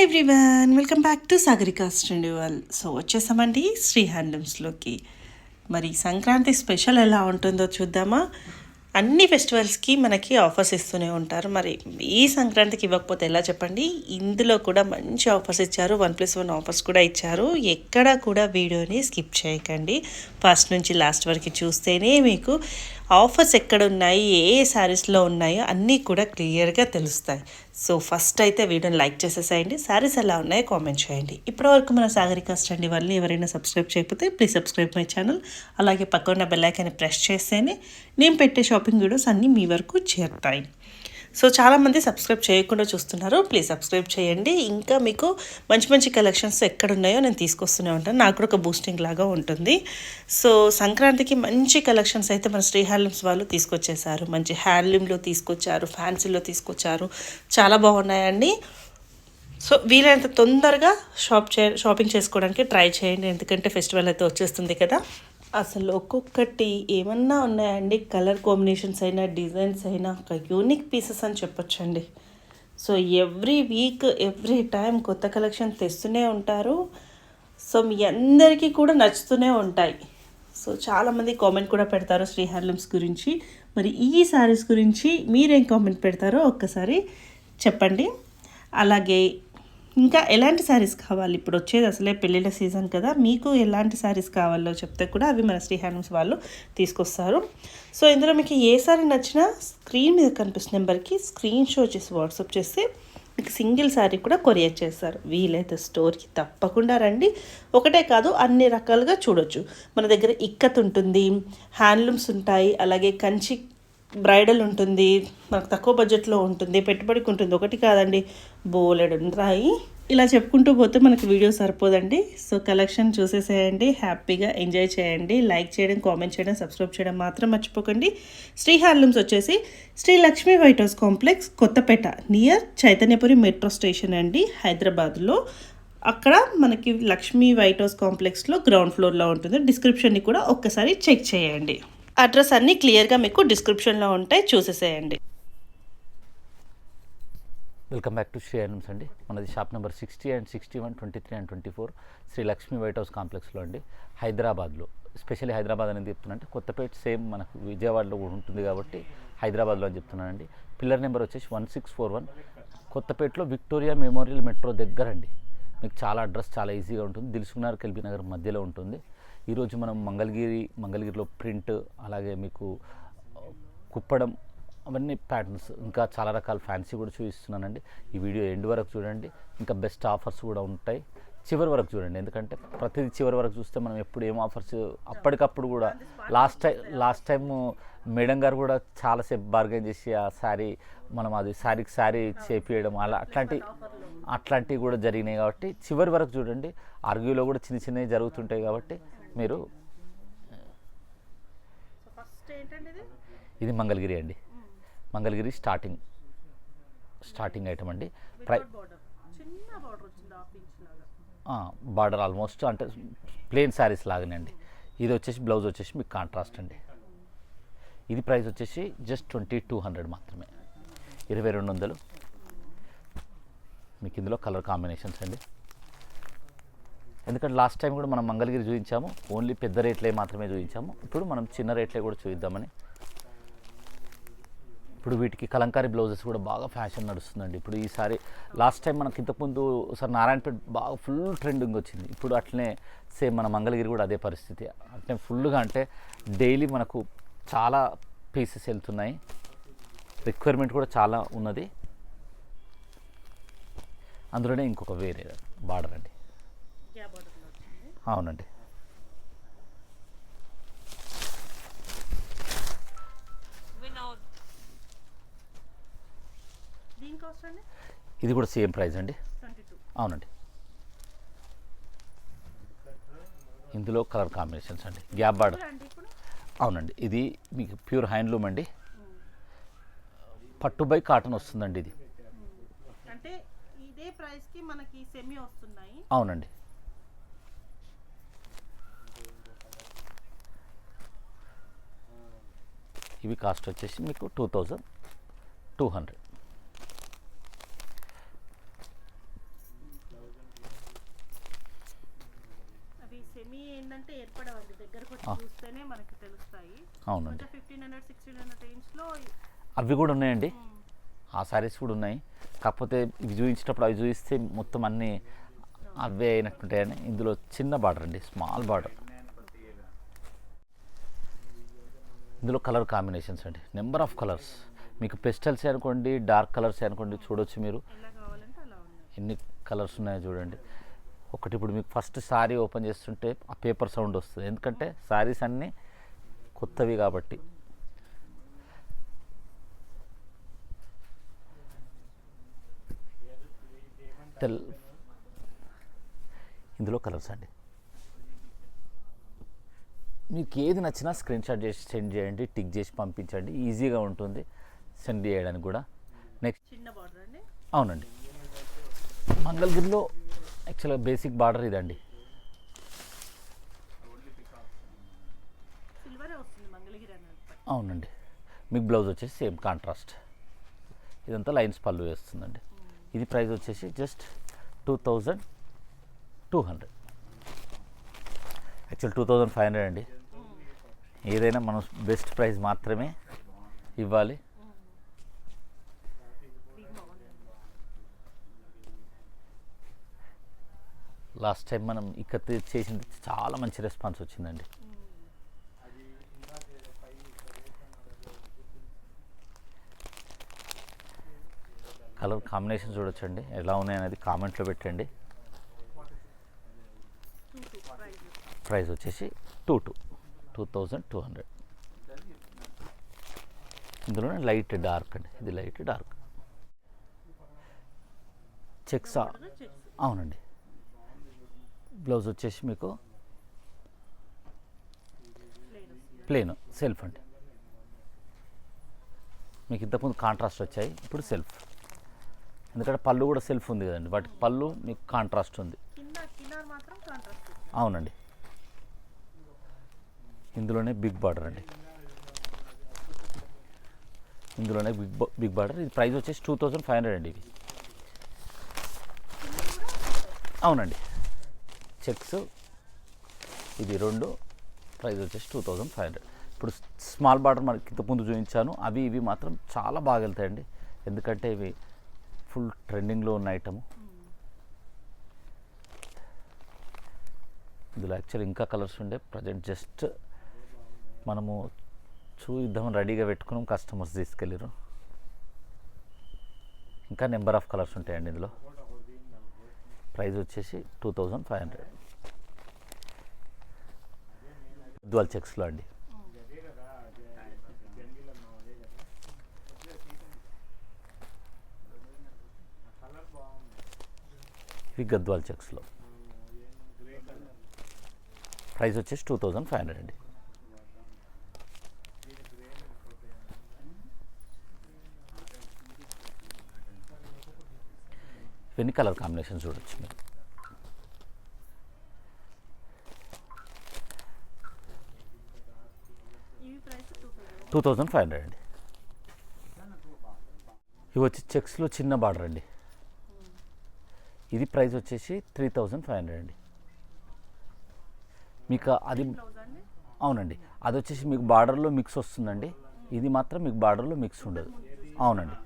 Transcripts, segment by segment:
Everyone, welcome back to Sagarika studios. So వచ్చేసామండి శ్రీ హ్యాండ్లూమ్స్లోకి. మరి Sankranti special ఎలా ఉంటుందో చూద్దామా. అన్ని ఫెస్టివల్స్కి మనకి ఆఫర్స్ ఇస్తూనే ఉంటారు. మరి ఈ సంక్రాంతికి ఇవ్వకపోతే ఎలా చెప్పండి. ఇందులో కూడా మంచి ఆఫర్స్ ఇచ్చారు, 1+1 ఆఫర్స్ కూడా ఇచ్చారు. ఎక్కడ కూడా వీడియోని స్కిప్ చేయకండి, ఫస్ట్ నుంచి లాస్ట్ వరకు చూస్తేనే మీకు ఆఫర్స్ ఎక్కడ ఉన్నాయి, ఏ శారీస్లో ఉన్నాయో అన్నీ కూడా క్లియర్గా తెలుస్తాయి. సో ఫస్ట్ అయితే వీడియోని లైక్ చేసేసేయండి, శారీస్ ఎలా ఉన్నాయో కామెంట్ చేయండి. ఇప్పటివరకు మన సాగరికా స్టడీ వాళ్ళని ఎవరైనా సబ్స్క్రైబ్ చేయకపోతే ప్లీజ్ సబ్స్క్రైబ్ మై ఛానల్. అలాగే పక్కన ఉన్న బెల్ ఐకాన్ని ప్రెస్ చేస్తేనే నేను పెట్టే షాపింగ్ వీడియోస్ అన్నీ మీ వరకు చేరుతాయి. సో చాలామంది సబ్స్క్రైబ్ చేయకుండా చూస్తున్నారు, ప్లీజ్ సబ్స్క్రైబ్ చేయండి. ఇంకా మీకు మంచి మంచి కలెక్షన్స్ ఎక్కడ ఉన్నాయో నేను తీసుకొస్తూనే ఉంటాను, నాకు కూడా ఒక బూస్టింగ్ లాగా ఉంటుంది. సో సంక్రాంతికి మంచి కలెక్షన్స్ అయితే మన శ్రీ హ్యాండ్లూమ్స్ వాళ్ళు తీసుకొచ్చేసారు. మంచి హ్యాండ్లూమ్లో తీసుకొచ్చారు, ఫ్యాన్సీలో తీసుకొచ్చారు, చాలా బాగున్నాయండి. సో వీలైనంత తొందరగా షాపింగ్ చేసుకోవడానికి ట్రై చేయండి, ఎందుకంటే ఫెస్టివల్ అయితే వచ్చేస్తుంది కదా. అసలు ఒక్కొక్కటి ఏమన్నా ఉన్నాయండి, కలర్ కాంబినేషన్స్ అయినా డిజైన్స్ అయినా ఒక యూనిక్ పీసెస్ అని చెప్పొచ్చండి. So every week every time కొత్త కలెక్షన్ తెస్తూనే ఉంటారు. సో మీ అందరికీ కూడా నచ్చుతూనే ఉంటాయి. సో చాలామంది కామెంట్ కూడా పెడతారు శ్రీ హ్యాండ్లూమ్స్ గురించి. మరి ఈ శారీస్ గురించి మీరేం కామెంట్ పెడతారో ఒక్కసారి చెప్పండి. అలాగే ఇంకా ఎలాంటి శారీస్ కావాలి, ఇప్పుడు వచ్చేది అసలే పెళ్ళిళ్ళ సీజన్ కదా, మీకు ఎలాంటి శారీస్ కావాలో చెప్తే కూడా అవి మన శ్రీ హ్యాండ్లూమ్స్ వాళ్ళు తీసుకొస్తారు. సో ఇందులో మీకు ఏ శారీ నచ్చినా స్క్రీన్ మీద కనిపిస్తున్న నెంబర్కి స్క్రీన్ షాట్ చేసి వాట్సాప్ చేస్తే మీకు సింగిల్ శారీ కూడా కొరియర్ చేస్తారు. వీలైతే స్టోర్కి తప్పకుండా రండి, ఒకటే కాదు అన్ని రకాలుగా చూడొచ్చు. మన దగ్గర ఇక్కత్ ఉంటుంది, హ్యాండ్లూమ్స్ ఉంటాయి, అలాగే కంచి బ్రైడల్ ఉంటుంది, మనకు తక్కువ బడ్జెట్లో ఉంటుంది, పెట్టుబడికి ఉంటుంది, ఒకటి కాదండి బోలెడు ఉంటాయి. ఇలా చెప్పుకుంటూ పోతే మనకు వీడియో సరిపోదండి. సో కలెక్షన్ చూసేసేయండి, హ్యాపీగా ఎంజాయ్ చేయండి. లైక్ చేయడం, కామెంట్ చేయడం, సబ్స్క్రైబ్ చేయడం మాత్రం మర్చిపోకండి. శ్రీ హ్యాండ్లూమ్స్ వచ్చేసి Shri Lakshmi white house complex, Kothapet, near Chaitanyapuri metro station అండి, హైదరాబాద్లో. అక్కడ మనకి లక్ష్మీ వైట్ హౌస్ కాంప్లెక్స్లో గ్రౌండ్ ఫ్లోర్లో ఉంటుంది. డిస్క్రిప్షన్ని కూడా ఒక్కసారి చెక్ చేయండి, అడ్రస్ అన్నీ క్లియర్గా మీకు డిస్క్రిప్షన్లో ఉంటాయి, చూసేసేయండి. Welcome back to Sri handlooms అండి. మనది shop number 60 and 61, 23 and 24 Sri Lakshmi white house కాంప్లెక్స్లో అండి, హైదరాబాద్లో. స్పెషల్లీ హైదరాబాద్ అనేది చెప్తున్నానంటే కొత్తపేట సేమ్ మనకు విజయవాడలో కూడా ఉంటుంది కాబట్టి హైదరాబాద్లో అని చెప్తున్నానండి. పిల్లర్ నెంబర్ వచ్చేసి 1641, కొత్తపేటలో విక్టోరియా మెమోరియల్ మెట్రో దగ్గర అండి. మీకు చాలా అడ్రస్ చాలా ఈజీగా ఉంటుంది, దిల్సుఖ్నగర్ ఎల్బీ నగర్ మధ్యలో ఉంటుంది. ఈరోజు మనం మంగళగిరిలో ప్రింట్, అలాగే మీకు కుప్పడం, అవన్నీ ప్యాటర్న్స్, ఇంకా చాలా రకాల ఫ్యాన్సీ కూడా చూపిస్తున్నానండి. ఈ వీడియో ఎండ్ వరకు చూడండి, ఇంకా బెస్ట్ ఆఫర్స్ కూడా ఉంటాయి. చివరి వరకు చూడండి, ఎందుకంటే ప్రతిదీ చివరి వరకు చూస్తే మనం ఎప్పుడు ఏం ఆఫర్స్ అప్పటికప్పుడు కూడా లాస్ట్ టైం మేడం గారు కూడా చాలాసేపు బార్గెన్ చేసి ఆ శారీ మనం అది శారీ చేపియడం అట్లాంటివి కూడా జరిగినాయి. కాబట్టి చివరి వరకు చూడండి. ఆర్గ్యూలో కూడా చిన్నవి జరుగుతుంటాయి కాబట్టి మీరు. ఇది మంగళగిరి అండి, మంగళగిరి స్టార్టింగ్ ఐటమ్ అండి. బార్డర్ ఆల్మోస్ట్ అంటే ప్లెయిన్ శారీస్ లాగానే అండి. ఇది వచ్చేసి బ్లౌజ్ వచ్చేసి మీకు కాంట్రాస్ట్ అండి. ఇది ప్రైస్ వచ్చేసి జస్ట్ 2200 మాత్రమే, 2200. మీకు ఇందులో కలర్ కాంబినేషన్స్ అండి. ఎందుకంటే లాస్ట్ టైం కూడా మనం మంగళగిరి చూపించాము, ఓన్లీ పెద్ద రేట్లే మాత్రమే చూపించాము. ఇప్పుడు మనం చిన్న రేట్లే కూడా చూద్దామని. ఇప్పుడు వీటికి కలంకారీ బ్లౌజెస్ కూడా బాగా ఫ్యాషన్ నడుస్తుందండి. ఇప్పుడు ఈసారి లాస్ట్ టైం మనకి ఇంతకుముందు ఒకసారి నారాయణపేట బాగా ఫుల్ ట్రెండింగ్ వచ్చింది. ఇప్పుడు అట్లనే సేమ్ మన మంగళగిరి కూడా అదే పరిస్థితి. అంటే ఫుల్గా అంటే డైలీ మనకు చాలా పీసెస్ వెళ్తున్నాయి, రిక్వైర్మెంట్ కూడా చాలా ఉన్నది. అందులోనే ఇంకొక వేరే బార్డర్ అండి. అవునండి, ఇది కూడా సేమ్ ప్రైస్ అండి. అవునండి, ఇందులో కలర్ కాంబినేషన్స్ అండి, గ్యాప్ బార్డర్. అవునండి, ఇది మీకు ప్యూర్ హ్యాండ్లూమ్ అండి, పట్టు బై కాటన్ వస్తుందండి. ఇది అంటే ఇదే ప్రైస్కి మనకి సెమీ వస్తున్నాయి. అవునండి, ఇవి కాస్ట్ వచ్చేసి మీకు 2200. సెమీ ఏంటంటే ఏర్పడవండి, దగ్గరకు వచ్చి చూస్తేనే మనకి తెలుస్తాయి. అవునండి. 1500 1600 రేంజ్లో అవి కూడా ఉన్నాయండి, ఆ శారీస్ కూడా ఉన్నాయి. కాకపోతే ఇవి చూపించేటప్పుడు అవి చూపిస్తే మొత్తం అన్నీ అవే అయినట్టుంటాయని. ఇందులో చిన్న బార్డర్ అండి, స్మాల్ బార్డర్. ఇందులో కలర్ కాంబినేషన్స్ అండి, నెంబర్ ఆఫ్ కలర్స్. మీకు పెస్టల్స్ అనుకోండి, డార్క్ కలర్స్ అనుకోండి, చూడొచ్చు మీరు ఎలా కావాలంటే అలా ఉన్నాయి. ఎన్ని కలర్స్ ఉన్నాయో చూడండి. ఒకటి ఇప్పుడు మీకు ఫస్ట్ శారీ ఓపెన్ చేస్తుంటే ఆ పేపర్ సౌండ్ వస్తుంది, ఎందుకంటే శారీస్ అన్నీ కొత్తవి కాబట్టి. ఇందులో కలర్స్ అండి, మీకు ఏది నచ్చినా స్క్రీన్ షాట్ చేసి సెండ్ చేయండి, టిక్ చేసి పంపించండి, ఈజీగా ఉంటుంది సెండ్ చేయడానికి కూడా. నెక్స్ట్ చిన్న బార్డర్ అండి. అవునండి, మంగళగిరిలో యాక్చువల్గా బేసిక్ బార్డర్ ఇదండి. సిల్వరే వస్తుంది మంగళగిరి అన్నది. అవునండి, మీకు బ్లౌజ్ వచ్చేసి సేమ్ కాంట్రాస్ట్. ఇదంతా లైన్స్ పళ్ళు వేస్తుందండి. ఇది ప్రైస్ వచ్చేసి జస్ట్ 2200. యాక్చువల్ 2500 అండి. ఏదైనా మనం బెస్ట్ ప్రైస్ మాత్రమే ఇవ్వాలి. లాస్ట్ టైం మనం ఇక్కడ చేసింది చాలా మంచి రెస్పాన్స్ వచ్చిందండి. కలర్ కాంబినేషన్ చూడొచ్చండి, ఎలా ఉన్నాయనేది కామెంట్లో పెట్టండి. ప్రైస్ వచ్చేసి 2200. ఇందులోనే లైట్ డార్క్ అండి, ఇది లైట్ డార్క్ చెక్స్. అవునండి, బ్లౌజ్ వచ్చేసి మీకు ప్లెయిన్ సెల్ఫ్ అండి. మీకు ఇంతకుముందు కాంట్రాస్ట్ వచ్చాయి, ఇప్పుడు సెల్ఫ్. ఎందుకంటే పళ్ళు కూడా సెల్ఫ్ ఉంది కదండి, వాటికి పళ్ళు మీకు కాంట్రాస్ట్ ఉంది. అవునండి, ఇందులోనే బిగ్ బార్డర్ అండి, ఇందులోనే బిగ్ బార్డర్. ఇది ప్రైస్ వచ్చేసి 2500 అండి. ఇవి అవునండి, చెక్స్ ఇది రెండు, ప్రైస్ వచ్చేసి 2500. ఇప్పుడు స్మాల్ బార్డర్ మనకి ఇంతకుముందు చూపించాను, అవి ఇవి మాత్రం చాలా బాగా వెళ్తాయండి, ఎందుకంటే ఇవి ఫుల్ ట్రెండింగ్లో ఉన్న ఐటము. ఇందులో యాక్చువల్ ఇంకా కలర్స్ ఉండే, ప్రజెంట్ జస్ట్ మనము చూద్దామని రెడీగా పెట్టుకున్నాం, కస్టమర్స్ తీసుకెళ్ళారు. ఇంకా నెంబర్ ఆఫ్ కలర్స్ ఉంటాయండి ఇందులో. ప్రైస్ వచ్చేసి 2500. డ్యువల్ చెక్స్లో అండి. ఇవి గద్వాల్ చెక్స్లో. ప్రైస్ వచ్చేసి 2500 అండి. ఇవన్నీ కలర్ కాంబినేషన్ చూడొచ్చు మీరు. $2500 అండి. ఇవి వచ్చి చెక్స్లో చిన్న బార్డర్ అండి. ఇది ప్రైస్ వచ్చేసి 3500 అండి. మీకు అది అవునండి, అది వచ్చేసి మీకు బార్డర్లో మిక్స్ వస్తుందండి, ఇది మాత్రం మీకు బార్డర్లో మిక్స్ ఉండదు. అవునండి,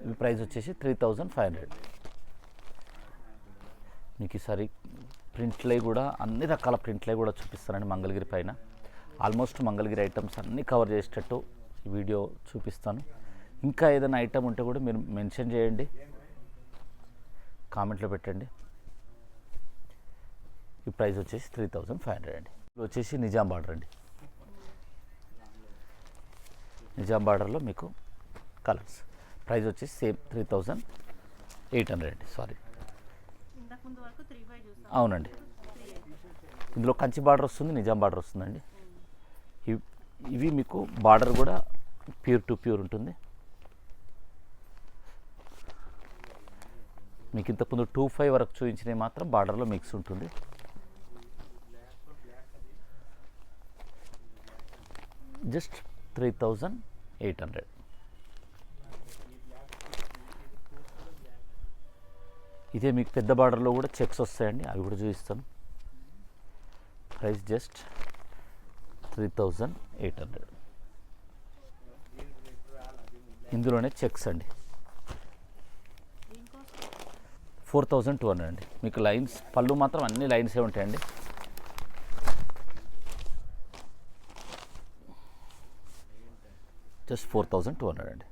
ఈ ప్రైస్ వచ్చేసి 3500. మీకు ఈసారి ప్రింట్లే కూడా అన్ని రకాల ప్రింట్లే కూడా చూపిస్తానండి మంగళగిరి పైన. ఆల్మోస్ట్ మంగళగిరి ఐటమ్స్ అన్నీ కవర్ చేసేటట్టు ఈ వీడియో చూపిస్తాను. ఇంకా ఏదైనా ఐటమ్ ఉంటే కూడా మీరు మెన్షన్ చేయండి, కామెంట్లో పెట్టండి. ఈ ప్రైస్ వచ్చేసి 3500 అండి. ఇది వచ్చేసి నిజాం బార్డర్ అండి. నిజాం బార్డర్లో మీకు కలర్స్. ప్రైస్ వచ్చేసి సేమ్ 3800 అండి. సారీ, అవునండి, ఇందులో కంచి బార్డర్ వస్తుంది, నిజాం బార్డర్ వస్తుందండి. ఇవి మీకు బార్డర్ కూడా ప్యూర్ టు ప్యూర్ ఉంటుంది. మీకు ఇంతకుముందు 25 వరకు చూపించినవి మాత్రం బార్డర్లో మిక్స్ ఉంటుంది. జస్ట్ 3800. ఇదే మీకు పెద్ద బార్డర్లో కూడా చెక్స్ వస్తాయండి, అవి కూడా చూపిస్తాను. Price just 3800. ఇందులోనే చెక్స్ అండి. 4200 అండి. మీకు లైన్స్ పళ్ళు మాత్రం అన్ని లైన్సే ఉంటాయండి. జస్ట్ 4200 అండి.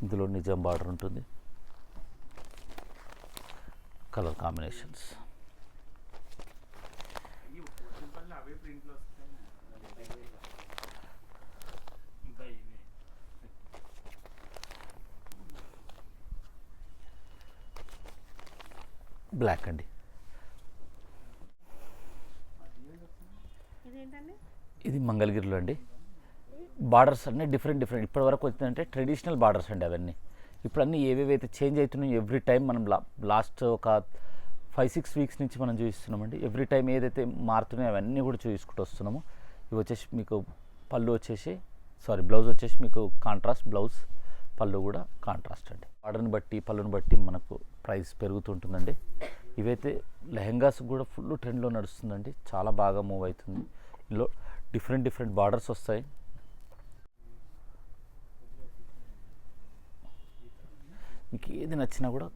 ఇందులో నిజాం బార్డర్ ఉంటుంది. కలర్ కాంబినేషన్స్ బ్లాక్ అండి. ఇది మంగళగిరిలో అండి. బార్డర్స్ అన్నీ డిఫరెంట్ ఇప్పటివరకు వచ్చిందంటే ట్రెడిషనల్ బార్డర్స్ అండి అవన్నీ. ఇప్పుడు అన్నీ ఏవేవైతే చేంజ్ అవుతున్నాయో ఎవ్రీ టైం మనం లాస్ట్ ఒక 5-6 వీక్స్ నుంచి మనం చూపిస్తున్నామండి. ఎవ్రీ టైం ఏదైతే మారుతున్నాయో అవన్నీ కూడా చూసుకుంటూ వస్తున్నాము. ఇవి వచ్చేసి మీకు పళ్ళు వచ్చేసి బ్లౌజ్ వచ్చేసి మీకు కాంట్రాస్ట్ బ్లౌజ్, పళ్ళు కూడా కాంట్రాస్ట్ అండి. ఆర్డర్ని బట్టి పళ్ళుని బట్టి మనకు ప్రైస్ పెరుగుతుంటుందండి. ఇవైతే లెహెంగాస్ కూడా ఫుల్ ట్రెండ్లో నడుస్తుందండి, చాలా బాగా మూవ్ అవుతుంది. ఇందులో డిఫరెంట్ బార్డర్స్ వస్తాయి. మీకు ఏది నచ్చినా కూడా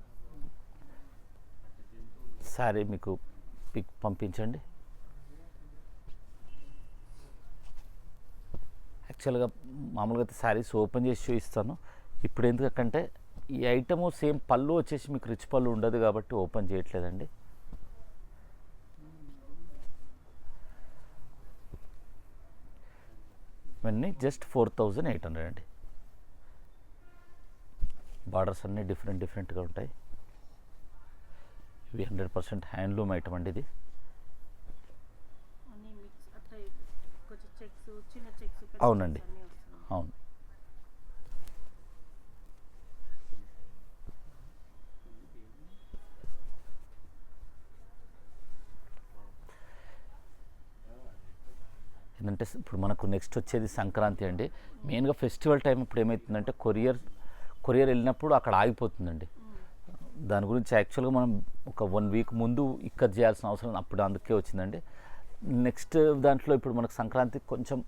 శారీ మీకు పిక్ పంపించండి. యాక్చువల్గా మామూలుగా అయితే శారీస్ ఓపెన్ చేసి చూపిస్తాను. ఇప్పుడు ఎందుకంటే ఈ ఐటము సేమ్ పళ్ళు వచ్చేసి మీకు రిచ్ పళ్ళు ఉండదు కాబట్టి ఓపెన్ చేయట్లేదండి. ఇవన్నీ జస్ట్ 4800 అండి. బార్డర్స్ అన్నీ డిఫరెంట్గా ఉంటాయి. ఇవి 100% హ్యాండ్లూమ్ ఐటమ్ అండి. ఇది అవునండి, అవును. ఏంటంటే ఇప్పుడు మనకు నెక్స్ట్ వచ్చేది సంక్రాంతి అండి. మెయిన్గా ఫెస్టివల్ టైం ఇప్పుడు ఏమవుతుందంటే కొరియర్ వెళ్ళినప్పుడు అక్కడ ఆగిపోతుందండి. దాని గురించి యాక్చువల్గా మనం ఒక 1 వీక్ ముందు ఇక్కడ చేయాల్సిన అవసరం అప్పుడు అందుకే వచ్చిందండి. నెక్స్ట్ దాంట్లో ఇప్పుడు మనకు సంక్రాంతికి కొంచెం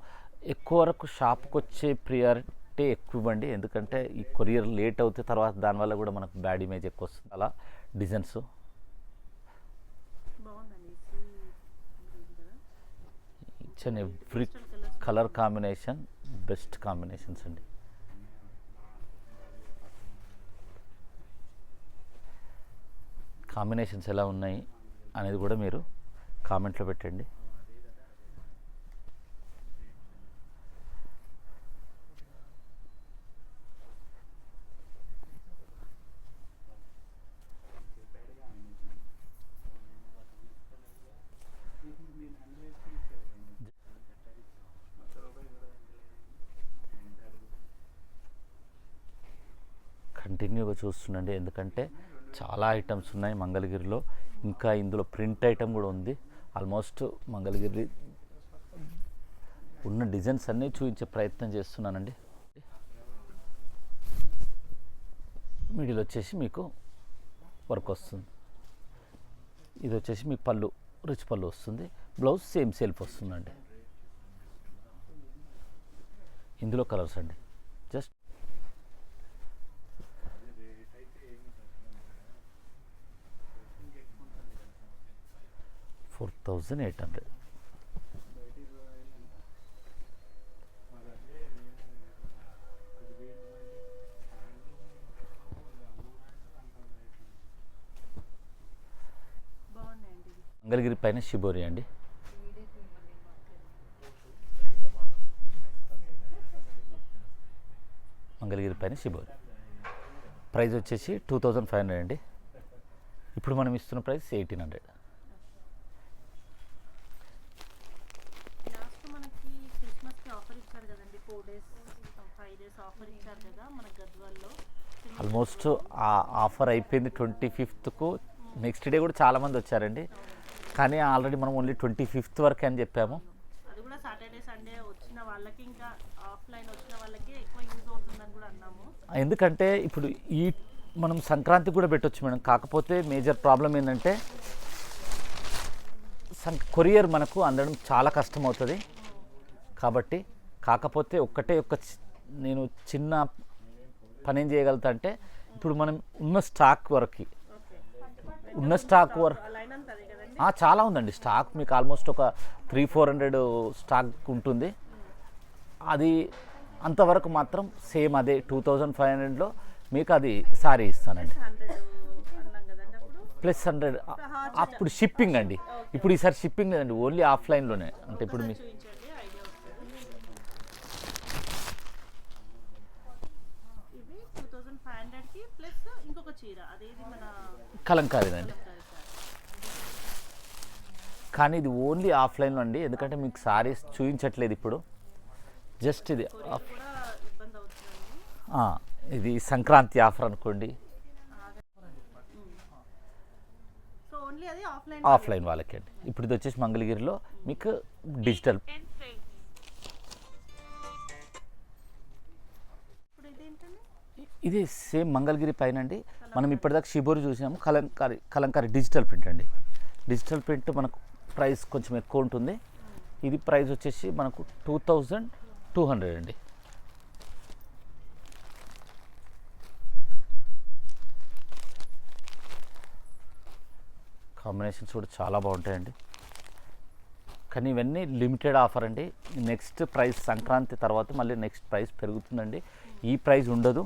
ఎక్కువ వరకు షాప్కి వచ్చే ప్రియారిటీ ఎక్కువ ఇవ్వండి. ఎందుకంటే ఈ కొరియర్ లేట్ అవుతే తర్వాత దానివల్ల కూడా మనకు బ్యాడ్ ఇమేజ్ ఎక్కువ వస్తుంది. అలా designs each and every colour combination best combinations అండి. కాంబినేషన్స్ ఎలా ఉన్నాయి అనేది కూడా మీరు కామెంట్లో పెట్టండి. కంటిన్యూగా చూస్తుండండి, ఎందుకంటే చాలా ఐటమ్స్ ఉన్నాయి మంగళగిరిలో. ఇంకా ఇందులో ప్రింట్ ఐటమ్ కూడా ఉంది. ఆల్మోస్ట్ మంగళగిరి ఉన్న డిజైన్స్ అన్నీ చూపించే ప్రయత్నం చేస్తున్నానండి. మిడిల్ వచ్చేసి మీకు వర్క్ వస్తుంది. ఇది వచ్చేసి మీకు పళ్ళు రిచ్ పళ్ళు వస్తుంది. బ్లౌజ్ సేమ్ సెల్ఫ్ వస్తుందండి. ఇందులో కలర్స్ అండి జస్ట్ 4800. మంగళగిరి పైన షిబోరి అండి. మంగళగిరి పైన షిబోరి ప్రైస్ వచ్చేసి 2500 అండి. ఇప్పుడు మనం ఇస్తున్న ప్రైస్ 1800. ఆఫర్ ఇచ్చారు కదండి, 4 days 5 days ఆఫర్ ఇచ్చారు కదా మన గద్వాల్లో. ఆల్మోస్ట్ ఆ ఆఫర్ అయిపోయింది 25కు. నెక్స్ట్ డే కూడా చాలామంది వచ్చారండి, కానీ ఆల్రెడీ మనం ఓన్లీ 25th వరకే అని చెప్పాము. అది కూడా సాటర్డే సండే వచ్చిన వాళ్ళకి, ఇంకా ఆఫ్లైన్ వచ్చిన వాళ్ళకి ఎక్కువ యూజ్ అవుతుందని కూడా అన్నాము. ఎందుకంటే ఇప్పుడు ఈ మనం సంక్రాంతికి కూడా పెట్టొచ్చు మేడం, కాకపోతే మేజర్ ప్రాబ్లం ఏంటంటే కొరియర్ మనకు అందడం చాలా కష్టం అవుతుంది. కాబట్టి కాకపోతే నేను చిన్న పని ఏం చేయగలుగుతా అంటే, ఇప్పుడు మనం ఉన్న స్టాక్ వరకు లైన్ అంతా అదే కదండి. చాలా ఉందండి స్టాక్. మీకు ఆల్మోస్ట్ ఒక 300-400 స్టాక్ ఉంటుంది. అది అంతవరకు మాత్రం సేమ్ అదే 2500లో మీకు అది సారీ ఇస్తానండి. 100 అన్నాం కదండి అప్పుడు. ప్లస్ 100 అప్పుడు షిప్పింగ్ అండి. ఇప్పుడు ఈసారి షిప్పింగ్ లేదండి, ఓన్లీ ఆఫ్లైన్లోనే. అంటే ఇప్పుడు మీకు చూపించండి, ఐడియా వస్తుంది. ఇవి 2500కి ప్లస్ ఇంకొక చీర, అదేది మన కలంకారీనండి. కానీ ఇది ఓన్లీ ఆఫ్లైన్లో అండి, ఎందుకంటే మీకు సారీస్ చూపించట్లేదు ఇప్పుడు. జస్ట్ ఇది కూడా ఇబ్బంది అవుతుందండి. ఇది సంక్రాంతి ఆఫర్ అనుకోండి. సో ఓన్లీ అది ఆఫ్లైన్ వాళ్ళకి అండి. ఇప్పుడు ఇది వచ్చేసి మంగళగిరిలో మీకు డిజిటల్. ఇప్పుడు ఇదేంటండి? ఇది సేమ్ మంగళగిరి పైన అండి. మనం ఇప్పటిదాకా షిబోరి చూసాము, కలంకారీ డిజిటల్ ప్రింట్ అండి. డిజిటల్ ప్రింట్ మనకు ప్రైస్ కొంచెం ఎక్కువ ఉంటుంది. ఇది ప్రైస్ వచ్చేసి మనకు 2200 అండి. కాంబినేషన్స్ కూడా చాలా బాగుంటాయండి. కానీ ఇవన్నీ లిమిటెడ్ ఆఫర్ అండి. నెక్స్ట్ ప్రైస్ సంక్రాంతి తర్వాత మళ్ళీ నెక్స్ట్ ప్రైస్ పెరుగుతుందండి. ఈ ప్రైస్ ఉండదు.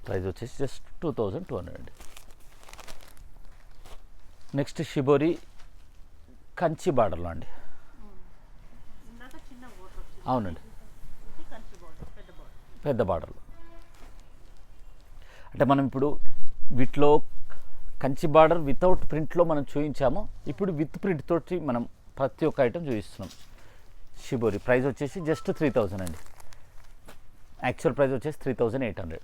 ప్రైస్ వచ్చేసి జస్ట్ 2200 అండి. నెక్స్ట్ షిబోరి కంచి బార్డర్లో అండి. ఇందాక చిన్న బోర్డర్ వచ్చింది, అవునండి, ఇది కంచి బోర్డర్, పెద్ద బోర్డర్. పెద్ద బార్డర్లో. అంటే మనం ఇప్పుడు వీటిలో కంచి బార్డర్ వితౌట్ ప్రింట్లో మనం చూపించాము. ఇప్పుడు విత్ ప్రింట్ తోటి మనం ప్రతి ఒక్క ఐటెం చూపిస్తున్నాం. షిబోరి ప్రైస్ వచ్చేసి జస్ట్ 3000 అండి. యాక్చువల్ ప్రైస్ వచ్చేసి 3800.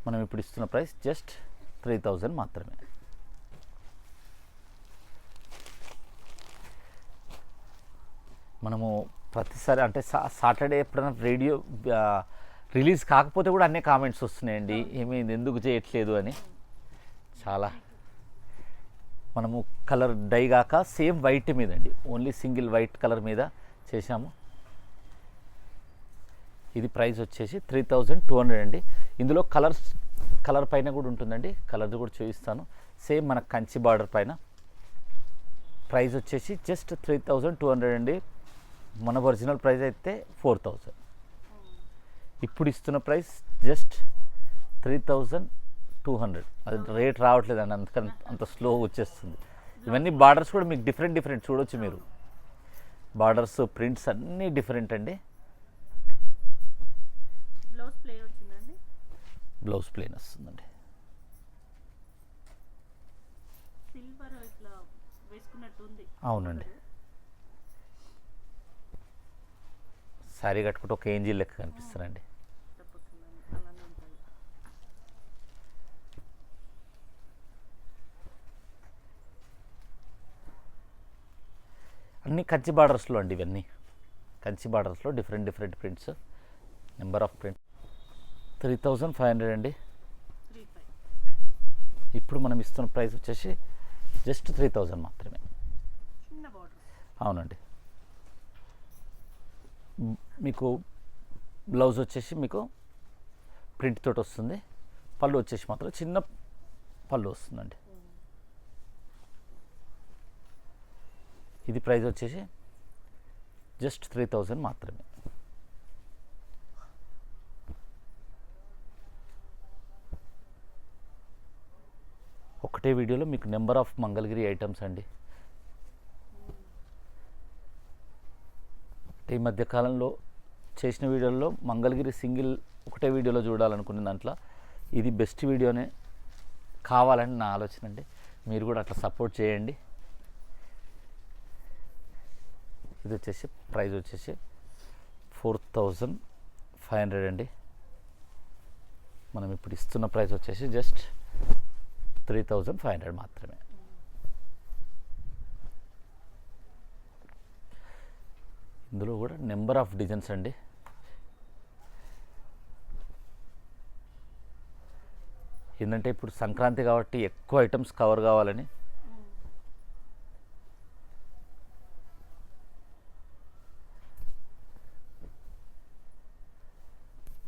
మనం ఇప్పుడు ఇస్తున్న ప్రైస్ జస్ట్ 3000 మాత్రమే. మనము ప్రతిసారి అంటే సాటర్డే ఎప్పుడైనా రేడియో రిలీజ్ కాకపోతే కూడా అన్నీ కామెంట్స్ వస్తున్నాయండి, ఏమైంది ఎందుకు చేయట్లేదు అని. చాలా మనము కలర్ డై కాక సేమ్ వైట్ మీద అండి, ఓన్లీ సింగిల్ వైట్ కలర్ మీద చేశాము. ఇది ప్రైస్ వచ్చేసి 3200 అండి. ఇందులో కలర్ పైన కూడా ఉంటుందండి, కలర్ది కూడా చూపిస్తాను. సేమ్ మన కంచి బార్డర్ పైన. ప్రైస్ వచ్చేసి జస్ట్ 3200 అండి. మన ఒరిజినల్ ప్రైస్ అయితే 4000. ఇప్పుడు ఇస్తున్న ప్రైస్ జస్ట్ 3200. అది రేట్ రావట్లేదండి, అందుకని అంత స్లో వచ్చేస్తుంది. ఇవన్నీ బార్డర్స్ కూడా మీకు డిఫరెంట్ చూడొచ్చు మీరు. బార్డర్స్ ప్రింట్స్ అన్నీ డిఫరెంట్ అండి. బ్లౌజ్ ప్లెయిన్ వచ్చిందండి. బ్లౌజ్ ప్లెయిన్ వస్తుందండి. సిల్వర్ ఇట్లా వేసుకున్నట్టు ఉంది. అవునండి, శారీ కట్టుకుంటే ఒక ఏంజిల్ లెక్క కనిపిస్తారండి. అలానే ఉంటుంది. అన్నీ కంచి బార్డర్స్లో అండి. ఇవన్నీ కంచి బార్డర్స్లో different prints, number of print. 3500 అండి. 35. ఇప్పుడు మనం ఇస్తున్న ప్రైస్ వచ్చేసి జస్ట్ 3000 మాత్రమే. చిన్న బార్డర్. అవునండి. మీకు బ్లౌజ్ వచ్చేసి మీకు ప్రింట్ తోటి వస్తుంది. పళ్ళు వచ్చేసి మాత్రం చిన్న పళ్ళు వస్తుందండి. ఇది ప్రైస్ వచ్చేసి జస్ట్ 3000 మాత్రమే. ఒకటే వీడియోలో మీకు నెంబర్ ఆఫ్ మంగళగిరి ఐటమ్స్ అండి. ఈ మధ్యకాలంలో చేసిన వీడియోలో మంగళగిరి సింగిల్ ఒకటే వీడియోలో చూడాలనుకున్న దాంట్లో ఇది బెస్ట్ వీడియోనే కావాలని నా ఆలోచన అండి. మీరు కూడా అట్లా సపోర్ట్ చేయండి. ఇది వచ్చేసి ప్రైస్ వచ్చేసి 4500 అండి. మనం ఇప్పుడు ఇస్తున్న ప్రైస్ వచ్చేసి జస్ట్ 3500 మాత్రమే. ఇందులో కూడా నెంబర్ ఆఫ్ డిజైన్స్ అండి. ఏంటంటే ఇప్పుడు సంక్రాంతి కాబట్టి ఎక్కువ ఐటమ్స్ కవర్ కావాలని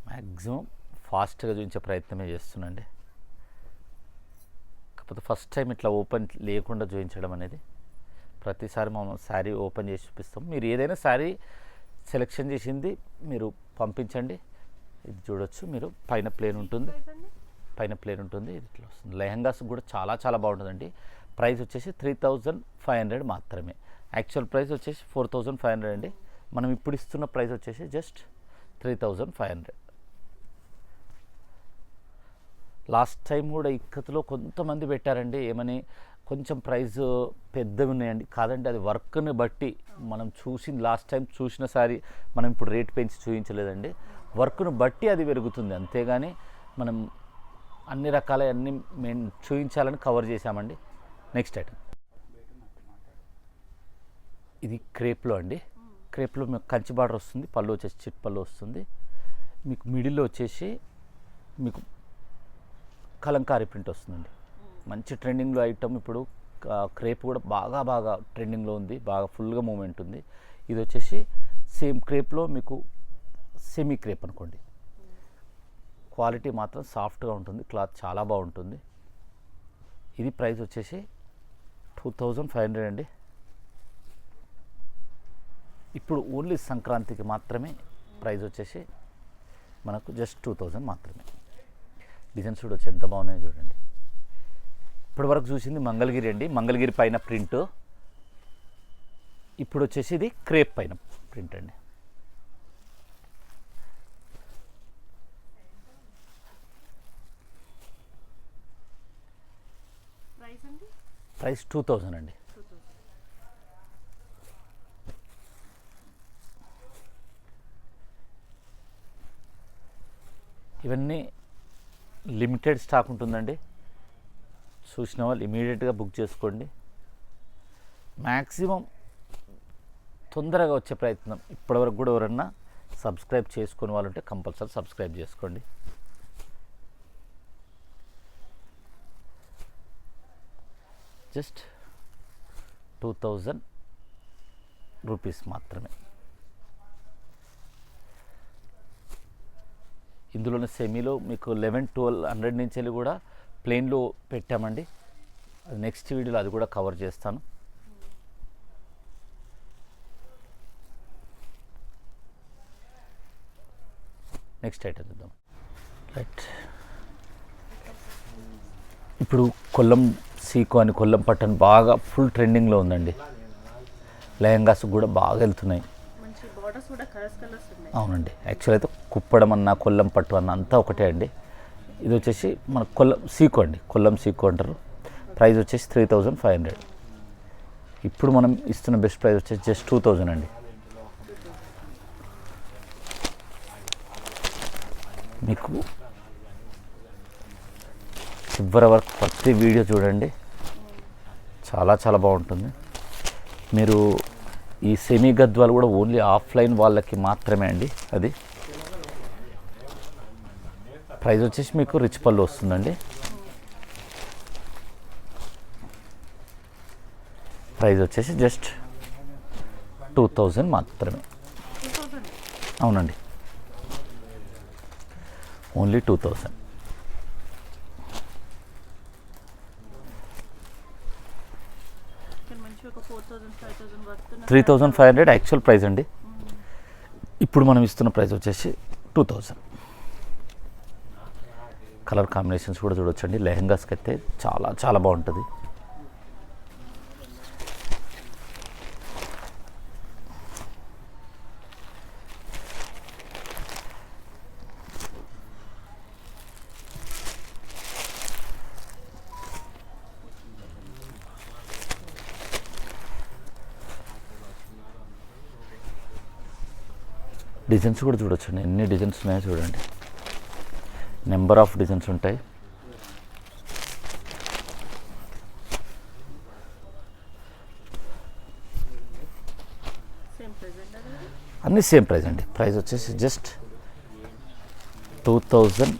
మ్యాక్సిమం ఫాస్ట్గా చూపించే ప్రయత్నమే చేస్తున్నాండి. కాకపోతే ఫస్ట్ టైం ఇట్లా ఓపెన్ లేకుండా చూపించడం అనేది, ప్రతిసారి మనం శారీ ఓపెన్ చేసి చూపిస్తాం. మీరు ఏదైనా శారీ సెలెక్షన్ చేసింది మీరు పంపించండి. ఇది చూడొచ్చు మీరు, పైన ప్లేన్ ఉంటుంది, ఇది ఇట్లా వస్తుంది. లెహంగాస్ కూడా చాలా చాలా బాగుంటుందండి. ప్రైస్ వచ్చేసి 3500 మాత్రమే. యాక్చువల్ ప్రైస్ వచ్చేసి 4500 అండి. మనం ఇప్పుడు ఇస్తున్న ప్రైస్ వచ్చేసి జస్ట్ 3500. లాస్ట్ టైం కూడా ఇక్కత్లో కొంతమంది పెట్టారండి, ఏమని కొంచెం ప్రైస్ పెద్దవి ఉన్నాయండి. కాదండి, అది వర్క్ని బట్టి మనం చూసింది, లాస్ట్ టైం చూసిన సారీ మనం ఇప్పుడు రేట్ పెంచి చూపించలేదండి. వర్క్ను బట్టి అది పెరుగుతుంది, అంతేగాని మనం అన్ని రకాల అన్ని మేము చూపించాలని కవర్ చేశామండి. నెక్స్ట్ ఐటమ్ ఇది క్రేప్లో అండి. క్రేప్లో మీకు కంచి బార్డర్ వస్తుంది, పళ్ళు వచ్చేసి చిట్ పళ్ళు వస్తుంది. మీకు మిడిల్లో వచ్చేసి మీకు కలంకారీ ప్రింట్ వస్తుందండి. మంచి ట్రెండింగ్లో ఐటమ్ ఇప్పుడు క్రేప్ కూడా బాగా ట్రెండింగ్లో ఉంది, బాగా ఫుల్గా మూమెంట్ ఉంది. ఇది వచ్చేసి సేమ్ క్రేప్లో మీకు సెమీ క్రేప్ అనుకోండి. క్వాలిటీ మాత్రం సాఫ్ట్గా ఉంటుంది, క్లాత్ చాలా బాగుంటుంది. ఇది ప్రైస్ వచ్చేసి 2500 అండి. ఇప్పుడు ఓన్లీ సంక్రాంతికి మాత్రమే ప్రైస్ వచ్చేసి మనకు జస్ట్ 2000 మాత్రమే. డిజైన్స్ కూడా వచ్చి ఎంత బాగున్నాయో చూడండి. ఇప్పటి వరకు చూసింది మంగళగిరి అండి, మంగళగిరి పైన ప్రింట్. ఇప్పుడు వచ్చేసి ఇది క్రేప్ పైన ప్రింట్ అండి. ప్రైస్ 2000 అండి. ఇవన్నీ లిమిటెడ్ స్టాక్ ఉంటుందండి. చూసిన వాళ్ళు ఇమీడియట్గా బుక్ చేసుకోండి. మ్యాక్సిమం తొందరగా వచ్చే ప్రయత్నం. ఇప్పటివరకు కూడా ఎవరన్నా సబ్స్క్రైబ్ చేసుకునే వాళ్ళు ఉంటే కంపల్సరీ సబ్స్క్రైబ్ చేసుకోండి. జస్ట్ 2000 రూపీస్ మాత్రమే. ఇందులోనే సెమీలో మీకు 1100-1200 నుంచి వెళ్ళి కూడా ప్లెయిన్లో పెట్టామండి. అది నెక్స్ట్ వీడియోలో అది కూడా కవర్ చేస్తాను. నెక్స్ట్ ఐటమ్ చూద్దాం. రైట్, ఇప్పుడు కొల్లం సీకో అని, కొల్లం పట్టన్ బాగా ఫుల్ ట్రెండింగ్లో ఉందండి. లెహంగాస్ కూడా బాగా వెళ్తున్నాయి. అవునండి, యాక్చువల్ అయితే కుప్పడం అన్న కొల్లం పట్టు అన్న అంతా ఒకటే అండి. ఇది వచ్చేసి మన కొల్లం సీకో అండి, కొల్లం సీకో అంటారు. ప్రైస్ వచ్చేసి 3500. ఇప్పుడు మనం ఇస్తున్న బెస్ట్ ప్రైస్ వచ్చేసి జస్ట్ 2000 అండి. మీకు చివరి వరకు ప్రతి వీడియో చూడండి, చాలా చాలా బాగుంటుంది. మీరు ఈ సెమీ గద్వాలు కూడా ఓన్లీ ఆఫ్లైన్ వాళ్ళకి మాత్రమే అండి. అది ప్రైస్ వచ్చేసి మీకు రిచ్ పళ్ళు వస్తుందండి. ప్రైస్ వచ్చేసి జస్ట్ 2000 మాత్రమే. అవునండి, ఓన్లీ 2000. 3500 యాక్చువల్ ప్రైస్ అండి. ఇప్పుడు మనం ఇస్తున్న ప్రైస్ వచ్చేసి 2000. కలర్ కాంబినేషన్స్ కూడా చూడొచ్చండి. లెహంగాస్కి అయితే చాలా చాలా బాగుంటుంది. డిజైన్స్ కూడా చూడొచ్చండి, ఎన్ని డిజైన్స్ ఉన్నాయో చూడండి, నెంబర్ ఆఫ్ డిజైన్స్ ఉంటాయి. అన్నీ సేమ్ ప్రైస్ అండి. ప్రైస్ వచ్చేసి జస్ట్ 2000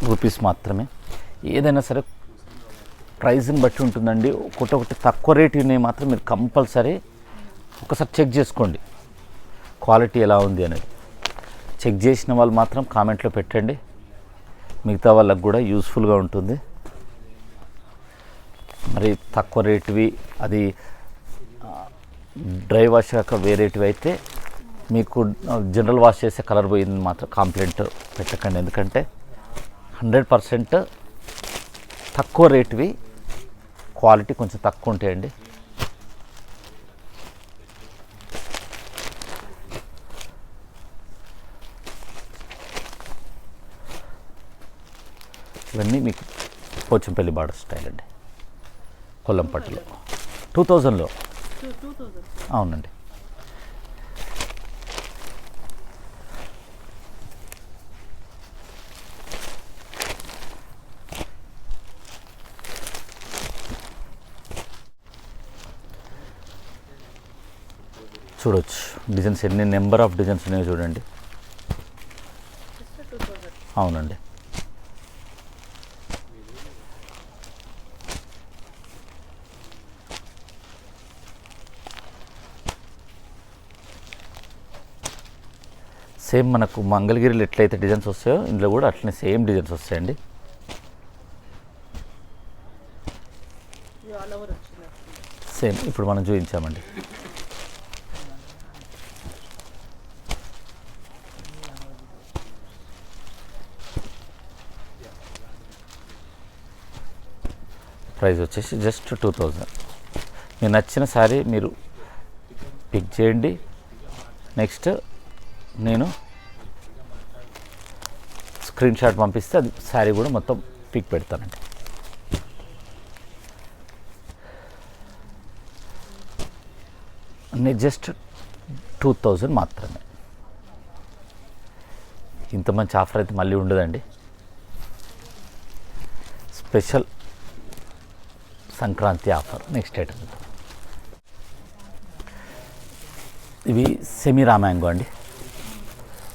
రూపీస్ మాత్రమే. ఏదైనా సరే ప్రైస్ని బట్టి ఉంటుందండి. ఒకటి తక్కువ రేట్ ఉన్నాయి మాత్రం మీరు కంపల్సరీ ఒకసారి చెక్ చేసుకోండి, క్వాలిటీ ఎలా ఉంది అనేది. చెక్ చేసిన వాళ్ళు మాత్రం కామెంట్లో పెట్టండి, మిగతా వాళ్ళకు కూడా యూస్ఫుల్గా ఉంటుంది. మరి తక్కువ రేటువి అది డ్రై వాష్ కాక వేరేటివి అయితే మీకు జనరల్ వాష్ చేసే కలర్ పోయింది మాత్రం కంప్లైంట్ పెట్టకండి. ఎందుకంటే 100% తక్కువ రేటువి క్వాలిటీ కొంచెం తక్కువ ఉంటాయండి. ఇవన్నీ మీకు పోచంపల్లి బార్డర్ స్టైల్ అండి, కొల్లం పట్టులో 2000లో. అవునండి. చూడవచ్చు డిజైన్స్, ఎన్ని నెంబర్ ఆఫ్ డిజైన్స్ ఉన్నాయో చూడండి. అవునండి. సేమ్ మనకు మంగళగిరిలో ఎట్లయితే డిజైన్స్ వస్తాయో ఇందులో కూడా అట్లనే సేమ్ డిజైన్స్ వస్తాయండి. సేమ్ ఇప్పుడు మనం చూపించామండి. ప్రైస్ వచ్చేసి జస్ట్ 2000. మీకు నచ్చిన శారీ మీరు పిక్ చేయండి. నెక్స్ట్ నేను స్క్రీన్ షాట్ పంపిస్తే అది శారీ కూడా మొత్తం పిక్ పెడతానండి. అన్నీ జస్ట్ 2000 మాత్రమే. ఇంత మంచి ఆఫర్ అయితే మళ్ళీ ఉండదండి. Special Sankranti offer. Next item ఇవి సెమీ రామ్యాంగో అండి.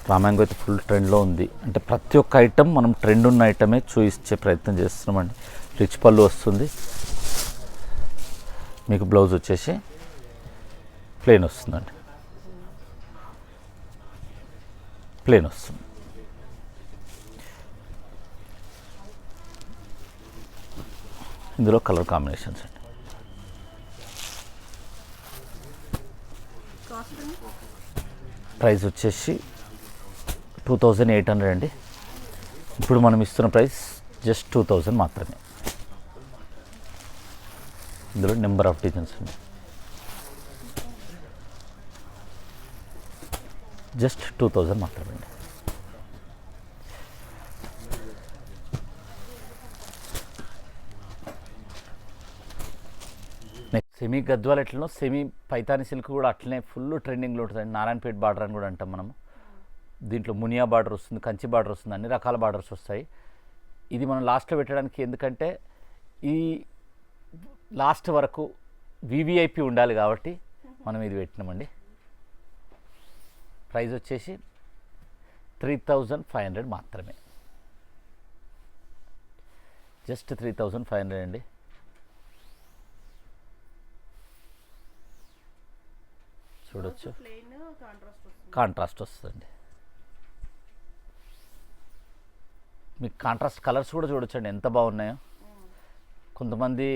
రామ్యాంగో అయితే ఫుల్ ట్రెండ్లో ఉంది. అంటే ప్రతి ఒక్క ఐటమ్ మనం ట్రెండ్ ఉన్న ఐటమే చూపించే ప్రయత్నం చేస్తున్నామండి. రిచ్ పళ్ళు వస్తుంది, మీకు బ్లౌజ్ వచ్చేసి ప్లెయిన్ వస్తుందండి, ప్లెయిన్ వస్తుంది. ఇందులో కలర్ కాంబినేషన్స్ అండి. ప్రైస్ వచ్చేసి 2800 అండి. ఇప్పుడు మనం ఇస్తున్న ప్రైస్ జస్ట్ 2000 మాత్రమే. ఇందులో నెంబర్ ఆఫ్ డిజైన్స్ అండి. జస్ట్ 2000 మాత్రమే అండి. నెక్స్ట్ సెమీ గద్వాల్ ఎట్లనో సెమీ పైతాని సిల్క్ కూడా అట్లనే ఫుల్ ట్రెండింగ్లో ఉంటుందండి. నారాయణపేట బార్డర్ అని కూడా అంటాం మనము. దీంట్లో మునియా బార్డర్ వస్తుంది, కంచి బార్డర్ వస్తుంది, అన్ని రకాల బార్డర్స్ వస్తాయి. ఇది మనం లాస్ట్లో పెట్టడానికి, ఎందుకంటే ఈ లాస్ట్ వరకు వివిఐపి ఉండాలి కాబట్టి మనం ఇది పెట్టినామండి. ప్రైస్ వచ్చేసి 3500 మాత్రమే. జస్ట్ 3500 అండి. చూడొచ్చు, కాంట్రాస్ట్ వస్తుందండి. మీకు కాంట్రాస్ట్ కలర్స్ కూడా చూడొచ్చండి ఎంత బాగున్నాయో. కొంతమంది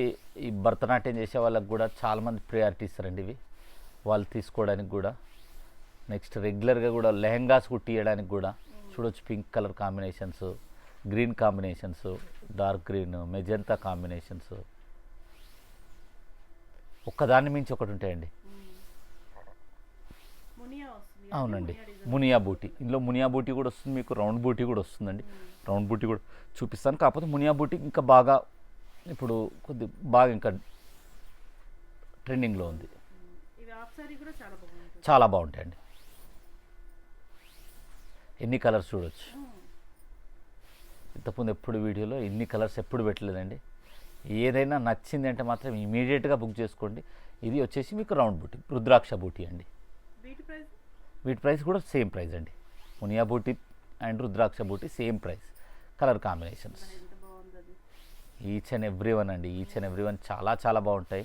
ఈ భరతనాట్యం చేసే వాళ్ళకి కూడా చాలామంది ప్రియారిటీ ఇస్తారండి ఇవి, వాళ్ళు తీసుకోవడానికి కూడా. నెక్స్ట్ రెగ్యులర్గా కూడా లెహెంగాస్ కుట్టియడానికి కూడా చూడొచ్చు. Pink colour combinations, green combinations, dark green, magenta combinations, ఒక్కదాన్ని మించి ఒకటి ఉంటాయండి. అవునండి, మునియా బూటీ. ఇందులో మునియా బూటీ కూడా వస్తుంది, మీకు రౌండ్ బూటీ కూడా వస్తుందండి. రౌండ్ బూటీ కూడా చూపిస్తాను. కాకపోతే మునియా బూటీ ఇంకా బాగా ఇప్పుడు బాగా ఇంకా ట్రెండింగ్లో ఉంది. చాలా బాగుంటాయండి. ఎన్ని కలర్స్ చూడొచ్చు. ఇంతకుముందు ఎప్పుడు వీడియోలో ఇన్ని కలర్స్ ఎప్పుడు పెట్టలేదండి. ఏదైనా నచ్చింది అంటే మాత్రం ఇమీడియట్గా బుక్ చేసుకోండి. ఇది వచ్చేసి మీకు రౌండ్ బూటీ, రుద్రాక్ష బూటీ అండి. వీటి ప్రైస్ కూడా సేమ్ ప్రైస్ అండి. మునియా బూటీ అండ్ రుద్రాక్ష బూటీ same price. Colour combinations each and every one అండి, ఈచ్ అండ్ ఎవ్రీ వన్ చాలా చాలా బాగుంటాయి.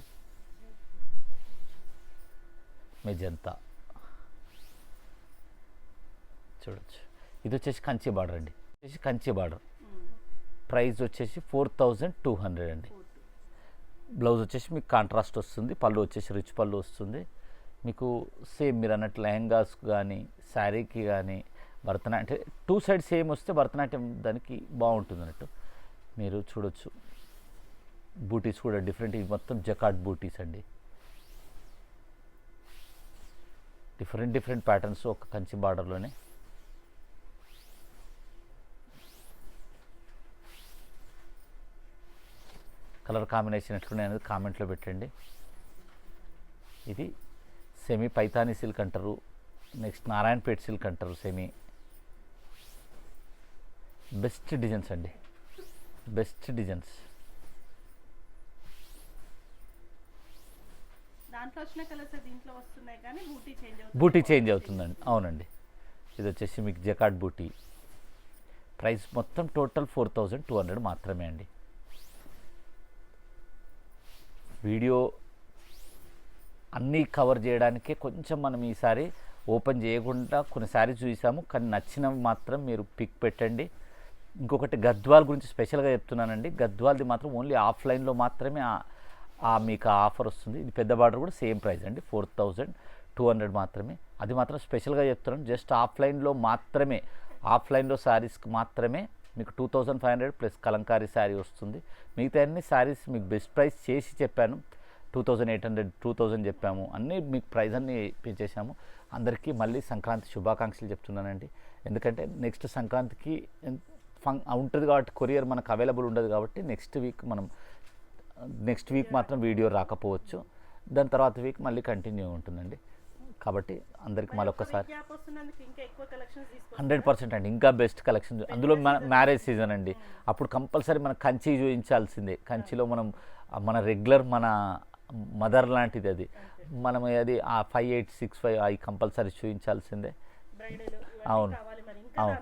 మెజంతా చూడొచ్చు. ఇది వచ్చేసి కంచి బార్డర్ అండి, వచ్చేసి కంచి బార్డర్. ప్రైస్ వచ్చేసి 4200 అండి. బ్లౌజ్ వచ్చేసి మీకు కాంట్రాస్ట్ వస్తుంది, పళ్ళు వచ్చేసి రిచ్ పళ్ళు వస్తుంది. మీకు సేమ్ మీరు అన్నట్టు లెహంగాస్ కానీ శారీకి కానీ భరతనాట్యం అంటే టూ సైడ్ సేమ్ వస్తే భరతనాట్యం దానికి బాగుంటుంది అన్నట్టు. మీరు చూడొచ్చు బూటీస్ కూడా డిఫరెంట్. ఇవి మొత్తం జకాట్ బూటీస్ అండి. డిఫరెంట్ డిఫరెంట్ ప్యాటర్న్స్ ఒక కంచి బార్డర్లోనే. కలర్ కాంబినేషన్ ఎట్లున్నాయి అనేది కామెంట్లో పెట్టండి. ఇది సెమీ పైతానీ సిల్క్ అంటారు, నెక్స్ట్ నారాయణపేట్ సిల్క్ అంటారు. సెమీ బెస్ట్ డిజైన్స్ అండి, బెస్ట్ డిజైన్స్. బూటీ చేంజ్ అవుతుందండి. అవునండి. ఇది వచ్చేసి మీకు జకాట్ బూటీ. ప్రైస్ మొత్తం టోటల్ 4200 మాత్రమే అండి. వీడియో అన్నీ కవర్ చేయడానికే కొంచెం మనం ఈసారి ఓపెన్ చేయకుండా కొన్ని శారీస్ చూసాము, కానీ నచ్చినవి మాత్రం మీరు పిక్ పెట్టండి. ఇంకొకటి గద్వాల్ గురించి స్పెషల్గా చెప్తున్నానండి. గద్వాల్ది మాత్రం ఓన్లీ ఆఫ్లైన్లో మాత్రమే మీకు ఆఫర్ వస్తుంది. ఇది పెద్ద బార్డర్ కూడా సేమ్ ప్రైస్ అండి, 4200 మాత్రమే. అది మాత్రం స్పెషల్గా చెప్తున్నాను. జస్ట్ ఆఫ్లైన్లో మాత్రమే, ఆఫ్లైన్లో శారీస్కి మాత్రమే మీకు 2500 ప్లస్ కలంకారీ శారీ వస్తుంది. మిగతా అన్ని శారీస్ మీకు బెస్ట్ ప్రైస్ చేసి చెప్పాను. 2800, 2000 చెప్పాము. అన్నీ మీకు ప్రైస్ అన్నీ పెంచేసాము. అందరికీ మళ్ళీ సంక్రాంతి శుభాకాంక్షలు చెప్తున్నానండి. ఎందుకంటే నెక్స్ట్ సంక్రాంతికి ఉంటుంది కాబట్టి కొరియర్ మనకు అవైలబుల్ ఉండదు కాబట్టి నెక్స్ట్ వీక్ మాత్రం వీడియో రాకపోవచ్చు. దాని తర్వాత వీక్ మళ్ళీ కంటిన్యూ ఉంటుందండి. కాబట్టి అందరికి మరొకసారి 100% అండి, ఇంకా బెస్ట్ కలెక్షన్. అందులో మ్యారేజ్ సీజన్ అండి, అప్పుడు కంపల్సరీ మన కంచి చూపించాల్సిందే. కంచిలో మన రెగ్యులర్ మన మదర్ లాంటిది అది. మనం అది ఆ 5865 అవి కంపల్సరీ చూపించాల్సిందే. అవును అవును,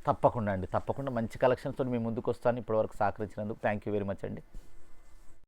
తప్పకుండా అండి, తప్పకుండా మంచి కలెక్షన్స్తో మీ ముందుకు వస్తాను. ఇప్పటివరకు సహకరించినందుకు థ్యాంక్ యూ వెరీ మచ్ అండి.